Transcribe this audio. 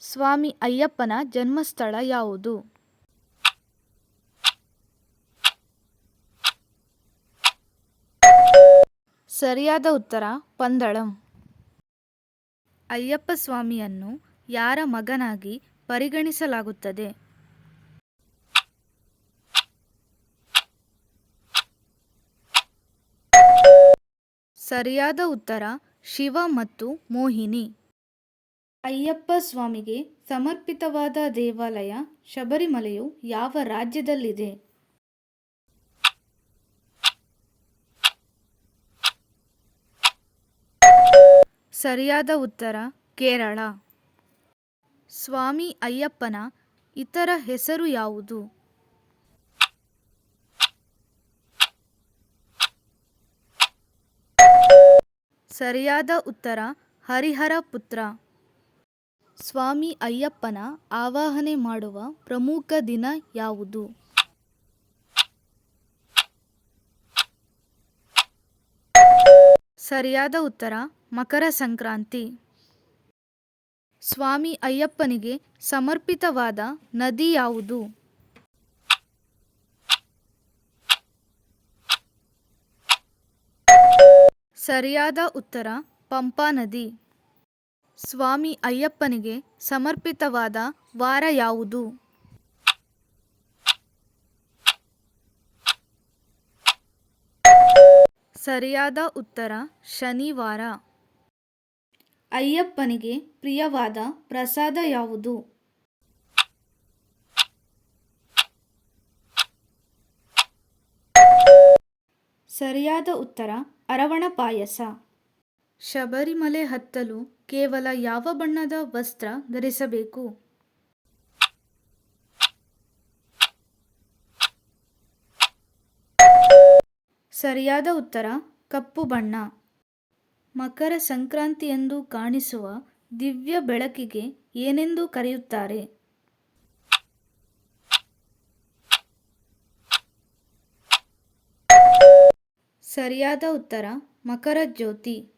ಸ್ವಾಮಿ ಅಯ್ಯಪ್ಪನ ಜನ್ಮಸ್ಥಳ ಯಾವುದು? ಸರಿಯಾದ ಉತ್ತರ ಪಂದಳಂ. ಅಯ್ಯಪ್ಪ ಸ್ವಾಮಿಯನ್ನು ಯಾರ ಮಗನಾಗಿ ಪರಿಗಣಿಸಲಾಗುತ್ತದೆ? ಸರಿಯಾದ ಉತ್ತರ ಶಿವ ಮತ್ತು ಮೋಹಿನಿ. ಅಯ್ಯಪ್ಪ ಸ್ವಾಮಿಗೆ ಸಮರ್ಪಿತವಾದ ದೇವಾಲಯ ಶಬರಿಮಲೆಯು ಯಾವ ರಾಜ್ಯದಲ್ಲಿದೆ? ಸರಿಯಾದ ಉತ್ತರ ಕೇರಳ. ಸ್ವಾಮಿ ಅಯ್ಯಪ್ಪನ ಇತರ ಹೆಸರು ಯಾವುದು? ಸರಿಯಾದ ಉತ್ತರ ಹರಿಹರ ಪುತ್ರ. ಸ್ವಾಮಿ ಅಯ್ಯಪ್ಪನ ಆವಾಹನೆ ಮಾಡುವ ಪ್ರಮುಖ ದಿನ ಯಾವುದು? ಸರಿಯಾದ ಉತ್ತರ ಮಕರ ಸಂಕ್ರಾಂತಿ. ಸ್ವಾಮಿ ಅಯ್ಯಪ್ಪನಿಗೆ ಸಮರ್ಪಿತವಾದ ನದಿ ಯಾವುದು? ಸರಿಯಾದ ಉತ್ತರ ಪಂಪಾ ನದಿ. ಸ್ವಾಮಿ ಅಯ್ಯಪ್ಪನಿಗೆ ಸಮರ್ಪಿತವಾದ ವಾರ ಯಾವುದು? ಸರಿಯಾದ ಉತ್ತರ ಶನಿವಾರ. ಅಯ್ಯಪ್ಪನಿಗೆ ಪ್ರಿಯವಾದ ಪ್ರಸಾದ ಯಾವುದು? ಸರಿಯಾದ ಉತ್ತರ ಅರವಣ ಪಾಯಸ. ಶಬರಿಮಲೆ ಹತ್ತಲು ಕೇವಲ ಯಾವ ಬಣ್ಣದ ವಸ್ತ್ರ ಧರಿಸಬೇಕು? ಸರಿಯಾದ ಉತ್ತರ ಕಪ್ಪು ಬಣ್ಣ. ಮಕರ ಸಂಕ್ರಾಂತಿಯಂದು ಕಾಣಿಸುವ ದಿವ್ಯ ಬೆಳಕಿಗೆ ಏನೆಂದು ಕರೆಯುತ್ತಾರೆ? ಸರಿಯಾದ ಉತ್ತರ ಮಕರ ಜ್ಯೋತಿ.